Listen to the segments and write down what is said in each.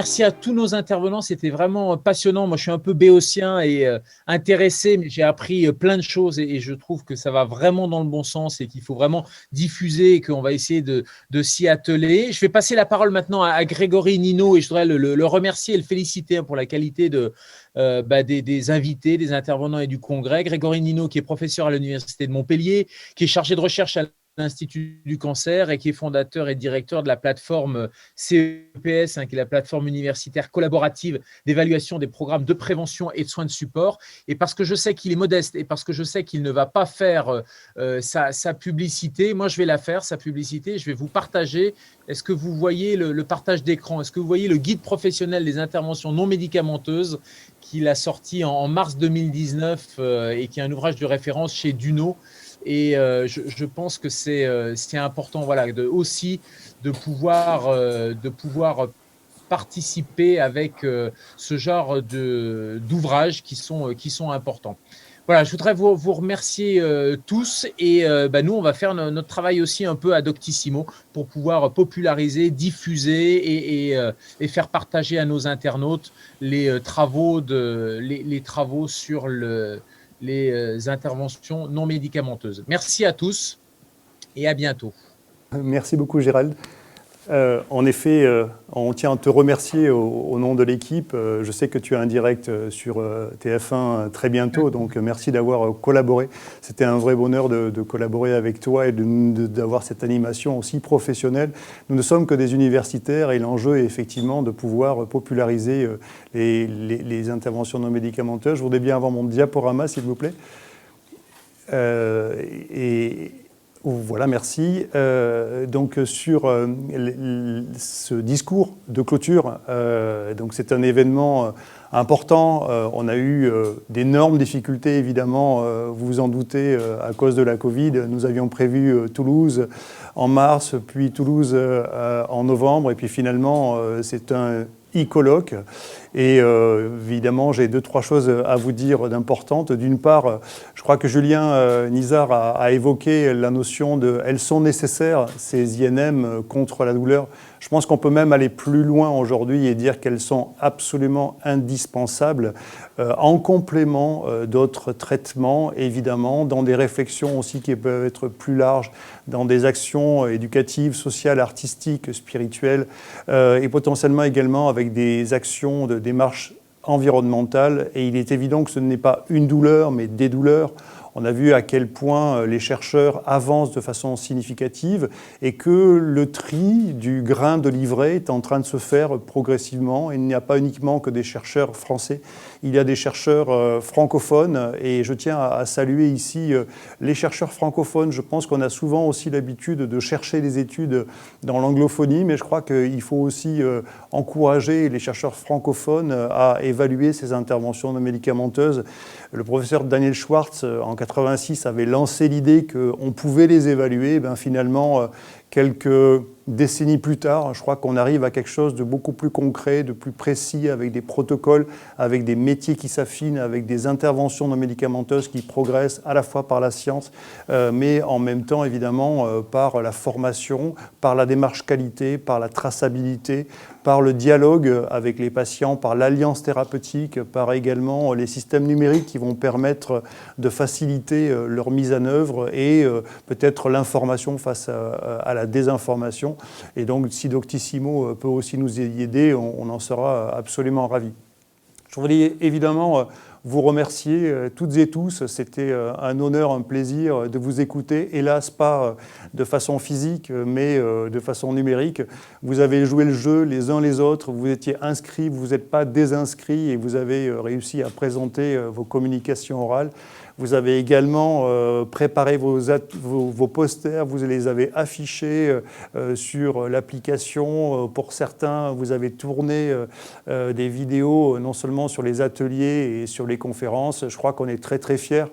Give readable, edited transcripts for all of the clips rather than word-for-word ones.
merci à tous nos intervenants. C'était vraiment passionnant. Moi, je suis un peu béotien et intéressé, mais j'ai appris plein de choses et je trouve que ça va vraiment dans le bon sens et qu'il faut vraiment diffuser et qu'on va essayer de s'y atteler. Je vais passer la parole maintenant à Grégory Nino et je voudrais le remercier et le féliciter pour la qualité des invités, des intervenants et du congrès. Grégory Nino, qui est professeur à l'Université de Montpellier, qui est chargé de recherche à l'Institut du cancer et qui est fondateur et directeur de la plateforme CEPS, qui est la plateforme universitaire collaborative d'évaluation des programmes de prévention et de soins de support. Et parce que je sais qu'il est modeste et parce que je sais qu'il ne va pas faire sa publicité, moi je vais la faire, sa publicité, je vais vous partager. Est-ce que vous voyez le partage d'écran? Est-ce que vous voyez le guide professionnel des interventions non médicamenteuses qu'il a sorti en mars 2019 et qui est un ouvrage de référence chez Duno? Et je pense que c'est important, voilà, aussi de pouvoir participer avec ce genre d'ouvrages qui sont importants. Voilà, je voudrais vous remercier tous et nous, on va faire notre travail aussi un peu à Doctissimo pour pouvoir populariser, diffuser et faire partager à nos internautes les travaux sur les interventions non médicamenteuses. Merci à tous et à bientôt. Merci beaucoup Gérald. En effet, on tient à te remercier au nom de l'équipe. Je sais que tu as un direct sur TF1 très bientôt, donc merci d'avoir collaboré. C'était un vrai bonheur de collaborer avec toi et d'avoir cette animation aussi professionnelle. Nous ne sommes que des universitaires et l'enjeu est effectivement de pouvoir populariser les interventions non médicamenteuses. Je voudrais bien avoir mon diaporama, s'il vous plaît. Voilà, merci. Donc sur ce discours de clôture, donc c'est un événement important. On a eu d'énormes difficultés, évidemment, vous vous en doutez, à cause de la Covid. Nous avions prévu Toulouse en mars, puis Toulouse en novembre, et puis finalement, c'est un e-colloque. Et évidemment, j'ai 2-3 choses à vous dire d'importantes. D'une part, je crois que Julien Nizar a évoqué la notion de « elles sont nécessaires, ces INM contre la douleur ». Je pense qu'on peut même aller plus loin aujourd'hui et dire qu'elles sont absolument indispensables en complément d'autres traitements, évidemment, dans des réflexions aussi qui peuvent être plus larges, dans des actions éducatives, sociales, artistiques, spirituelles et potentiellement également avec des actions de démarche environnementale. Et il est évident que ce n'est pas une douleur, mais des douleurs. On a vu à quel point les chercheurs avancent de façon significative et que le tri du grain de livret est en train de se faire progressivement. Il n'y a pas uniquement que des chercheurs français, il y a des chercheurs francophones et je tiens à saluer ici les chercheurs francophones. Je pense qu'on a souvent aussi l'habitude de chercher des études dans l'anglophonie, mais je crois qu'il faut aussi encourager les chercheurs francophones à évaluer ces interventions non médicamenteuses. Le professeur Daniel Schwartz, en 86, avait lancé l'idée qu'on pouvait les évaluer. Finalement, quelques décennies plus tard, je crois qu'on arrive à quelque chose de beaucoup plus concret, de plus précis, avec des protocoles, avec des métiers qui s'affinent, avec des interventions non médicamenteuses qui progressent à la fois par la science, mais en même temps, évidemment, par la formation, par la démarche qualité, par la traçabilité, par le dialogue avec les patients, par l'alliance thérapeutique, par également les systèmes numériques qui vont permettre de faciliter leur mise en œuvre et peut-être l'information face à la désinformation. Et donc, si Doctissimo peut aussi nous y aider, on en sera absolument ravis. Je voudrais évidemment vous remercier toutes et tous. C'était un honneur, un plaisir de vous écouter. Hélas, pas de façon physique, mais de façon numérique. Vous avez joué le jeu les uns les autres. Vous étiez inscrits, vous n'êtes pas désinscrits et vous avez réussi à présenter vos communications orales. Vous avez également préparé vos posters, vous les avez affichés sur l'application. Pour certains, vous avez tourné des vidéos non seulement sur les ateliers et sur les conférences. Je crois qu'on est très très fiers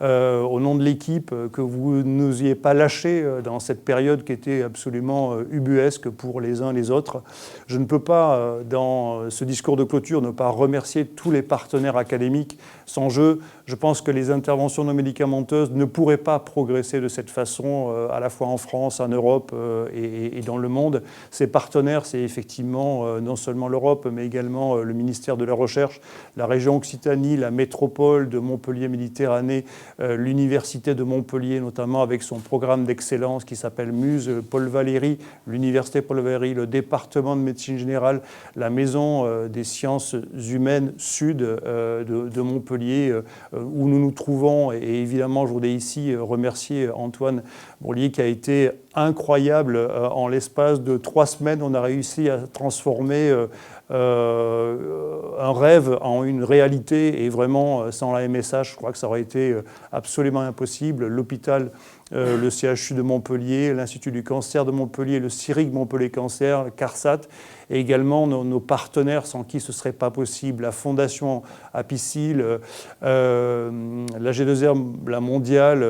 au nom de l'équipe, que vous ne nous ayez pas lâchés dans cette période qui était absolument ubuesque pour les uns et les autres. Je ne peux pas, dans ce discours de clôture, ne pas remercier tous les partenaires académiques. Sans eux, je pense que les interventions non médicamenteuses ne pourraient pas progresser de cette façon, à la fois en France, en Europe et dans le monde. Ces partenaires, c'est effectivement non seulement l'Europe, mais également le ministère de la Recherche, la région Occitanie, la métropole de Montpellier-Méditerranée, l'université de Montpellier, notamment avec son programme d'excellence qui s'appelle MUSE, Paul Valéry, l'université Paul Valéry, le département de médecine générale, la maison des sciences humaines sud de Montpellier, où nous nous trouvons. Et évidemment, je voudrais ici remercier Antoine Bourlier qui a été incroyable. En l'espace de 3 semaines, on a réussi à transformer un rêve en une réalité, et vraiment sans la MSH, je crois que ça aurait été absolument impossible. L'hôpital, le CHU de Montpellier, l'Institut du cancer de Montpellier, le CIRIC Montpellier Cancer, le CARSAT, et également nos partenaires sans qui ce ne serait pas possible, la Fondation Apicil, la G2R, la mondiale,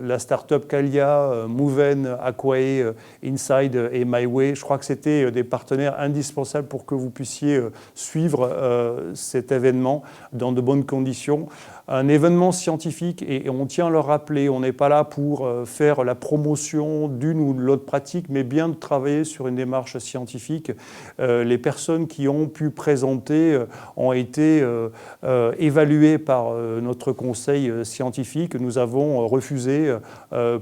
la start-up Calia, Mouven, Aquae, Inside et MyWay. Je crois que c'était des partenaires indispensables pour que vous puissiez suivre cet événement dans de bonnes conditions. Un événement scientifique, et on tient à le rappeler, on n'est pas là pour faire la promotion d'une ou de l'autre pratique, mais bien de travailler sur une démarche scientifique. Les personnes qui ont pu présenter ont été évaluées par notre conseil scientifique. Nous avons refusé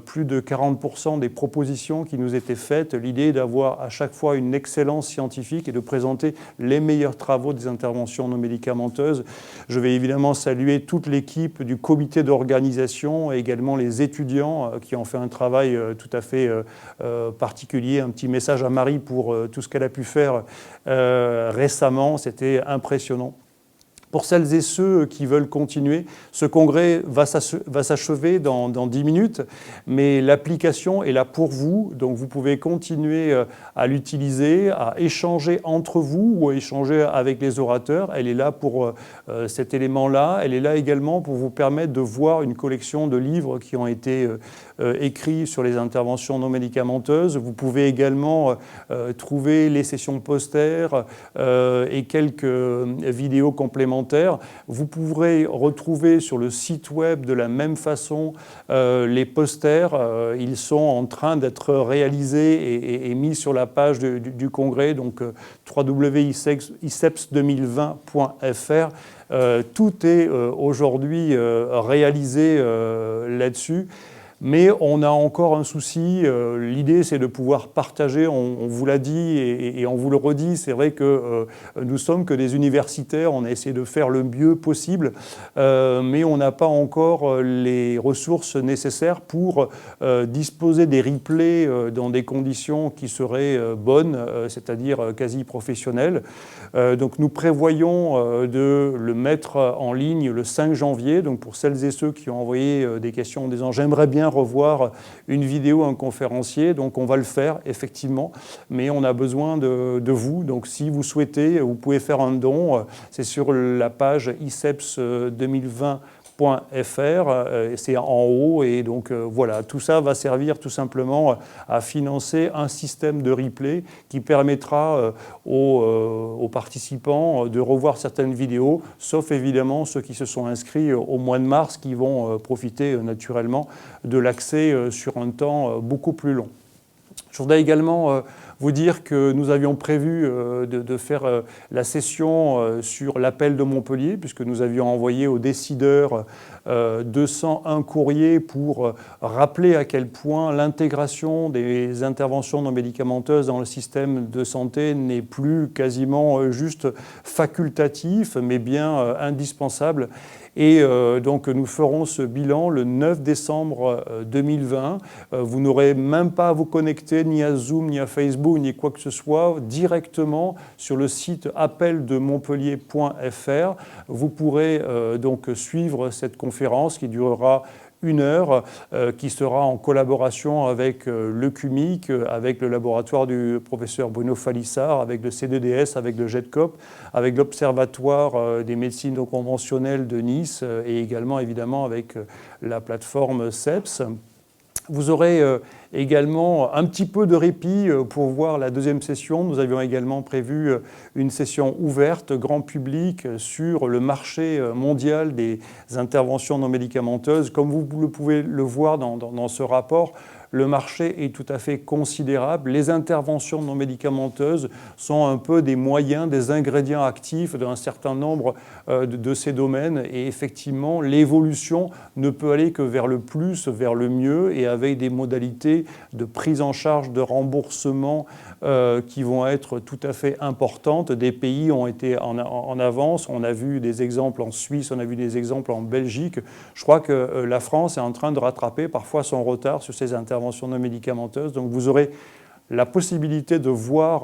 plus de 40% des propositions qui nous étaient faites. L'idée d'avoir à chaque fois une excellence scientifique et de présenter les meilleurs travaux des interventions non médicamenteuses. Je vais évidemment saluer toute l'équipe du comité d'organisation et également les étudiants qui ont fait un travail tout à fait particulier. Un petit message à Marie pour tout ce qu'elle a pu faire récemment, c'était impressionnant. Pour celles et ceux qui veulent continuer, ce congrès va s'achever dans 10 minutes, mais l'application est là pour vous, donc vous pouvez continuer à l'utiliser, à échanger entre vous ou à échanger avec les orateurs. Elle est là pour cet élément-là. Elle est là également pour vous permettre de voir une collection de livres qui ont été écrits sur les interventions non médicamenteuses. Vous pouvez également trouver les sessions posters et quelques vidéos complémentaires. Vous pourrez retrouver sur le site web de la même façon les posters. Ils sont en train d'être réalisés et mis sur la page du congrès, donc www.iceps2020.fr. Tout est aujourd'hui réalisé là-dessus. Mais on a encore un souci. L'idée, c'est de pouvoir partager. On vous l'a dit et on vous le redit. C'est vrai que nous sommes que des universitaires. On a essayé de faire le mieux possible, mais on n'a pas encore les ressources nécessaires pour disposer des replays dans des conditions qui seraient bonnes, c'est-à-dire quasi professionnelles. Donc nous prévoyons de le mettre en ligne le 5 janvier. Donc pour celles et ceux qui ont envoyé des questions en disant « j'aimerais bien revoir une vidéo, un conférencier », donc on va le faire effectivement, mais on a besoin de vous. Donc si vous souhaitez, vous pouvez faire un don. C'est sur la page iceps2020.fr, c'est en haut, et donc voilà, tout ça va servir tout simplement à financer un système de replay qui permettra aux participants de revoir certaines vidéos, sauf évidemment ceux qui se sont inscrits au mois de mars, qui vont profiter naturellement de l'accès sur un temps beaucoup plus long. Je voudrais également vous dire que nous avions prévu de faire la session sur l'appel de Montpellier, puisque nous avions envoyé aux décideurs 201 courriers pour rappeler à quel point l'intégration des interventions non médicamenteuses dans le système de santé n'est plus quasiment juste facultatif, mais bien indispensable. Et donc nous ferons ce bilan le 9 décembre 2020. Vous n'aurez même pas à vous connecter ni à Zoom, ni à Facebook, ni quoi que ce soit. Directement sur le site appeldemontpellier.fr, vous pourrez donc suivre cette conférence qui durera 1 heure, qui sera en collaboration avec le CUMIC, avec le laboratoire du professeur Bruno Falissard, avec le C2DS, avec le GEDCOP, avec l'Observatoire des médecines non conventionnelles de Nice et également évidemment avec la plateforme CEPS. Vous aurez également un petit peu de répit pour voir la deuxième session. Nous avions également prévu une session ouverte, grand public, sur le marché mondial des interventions non médicamenteuses. Comme vous pouvez le voir dans ce rapport, le marché est tout à fait considérable. Les interventions non médicamenteuses sont un peu des moyens, des ingrédients actifs d'un certain nombre de ces domaines. Et effectivement, l'évolution ne peut aller que vers le plus, vers le mieux, et avec des modalités de prise en charge, de remboursement qui vont être tout à fait importantes. Des pays ont été en avance. On a vu des exemples en Suisse, on a vu des exemples en Belgique. Je crois que la France est en train de rattraper parfois son retard sur ces interventions non médicamenteuses. Donc vous aurez la possibilité de voir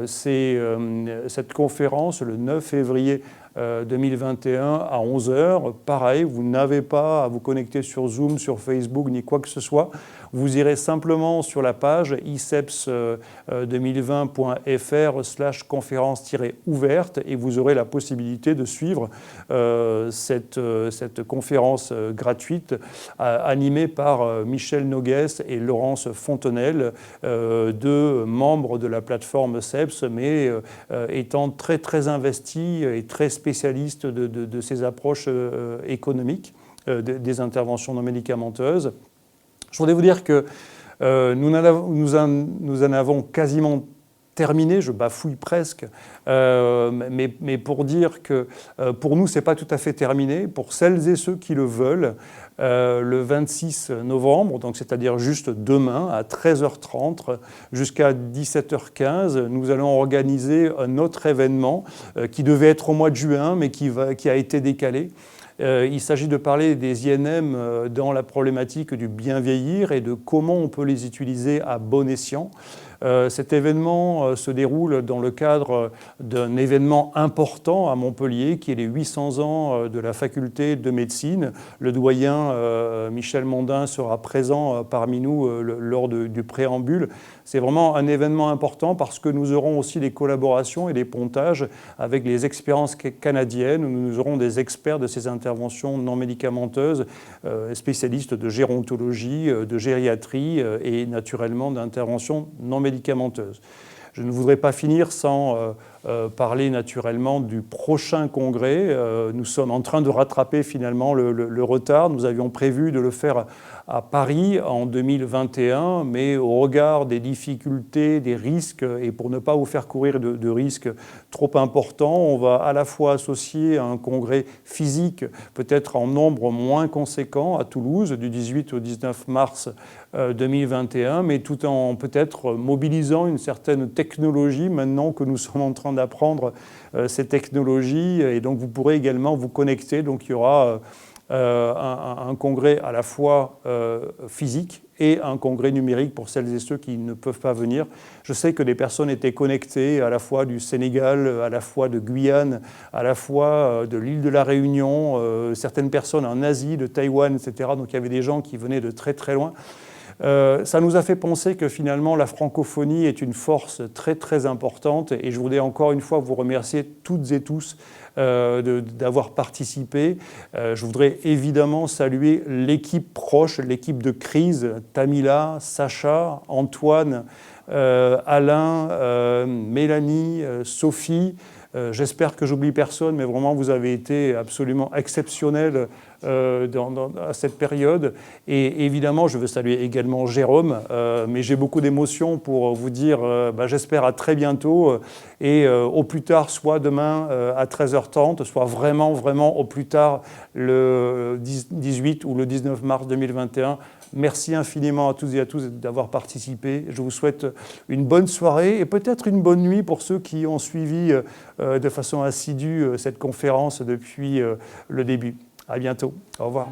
cette conférence le 9 février 2021 à 11 h. Pareil, vous n'avez pas à vous connecter sur Zoom, sur Facebook, ni quoi que ce soit. Vous irez simplement sur la page iceps2020.fr/conférence-ouverte et vous aurez la possibilité de suivre cette conférence gratuite animée par Michel Noguès et Laurence Fontenelle, deux membres de la plateforme CEPS, mais étant très très investis et très spécialistes de ces approches économiques des interventions non médicamenteuses. Je voudrais vous dire que nous en avons quasiment terminé, je bafouille presque, mais pour dire que pour nous, ce n'est pas tout à fait terminé. Pour celles et ceux qui le veulent, le 26 novembre, donc c'est-à-dire juste demain, à 13h30 jusqu'à 17h15, nous allons organiser un autre événement qui devait être au mois de juin, mais qui a été décalé. Il s'agit de parler des INM dans la problématique du bien vieillir et de comment on peut les utiliser à bon escient. Cet événement se déroule dans le cadre d'un événement important à Montpellier qui est les 800 ans de la faculté de médecine. Le doyen Michel Mondin sera présent parmi nous lors du préambule. C'est vraiment un événement important parce que nous aurons aussi des collaborations et des pontages avec les expériences canadiennes où nous aurons des experts de ces interventions non médicamenteuses, spécialistes de gérontologie, de gériatrie et naturellement d'interventions non médicamenteuses. Je ne voudrais pas finir sans parler naturellement du prochain congrès. Nous sommes en train de rattraper finalement le retard. Nous avions prévu de le faire à Paris en 2021, mais au regard des difficultés, des risques, et pour ne pas vous faire courir de risques trop importants, on va à la fois associer un congrès physique, peut-être en nombre moins conséquent, à Toulouse, du 18 au 19 mars 2021, mais tout en peut-être mobilisant une certaine technologie maintenant que nous sommes en train d'apprendre ces technologies, et donc vous pourrez également vous connecter. Donc il y aura un congrès à la fois physique et un congrès numérique pour celles et ceux qui ne peuvent pas venir. Je sais que des personnes étaient connectées à la fois du Sénégal, à la fois de Guyane, à la fois de l'île de la Réunion, certaines personnes en Asie, de Taïwan, etc. Donc il y avait des gens qui venaient de très très loin. Ça nous a fait penser que finalement la francophonie est une force très très importante et je voudrais encore une fois vous remercier toutes et tous d'avoir participé. Je voudrais évidemment saluer l'équipe proche, l'équipe de crise, Tamila, Sacha, Antoine, Alain, Mélanie, Sophie. J'espère que j'oublie personne, mais vraiment vous avez été absolument exceptionnels à cette période. Et évidemment, je veux saluer également Jérôme, mais j'ai beaucoup d'émotions pour vous dire j'espère à très bientôt et au plus tard, soit demain à 13h30, soit vraiment au plus tard le 18 ou le 19 mars 2021. Merci infiniment à tous et à tous d'avoir participé. Je vous souhaite une bonne soirée et peut-être une bonne nuit pour ceux qui ont suivi de façon assidue cette conférence depuis le début. À bientôt. Au revoir.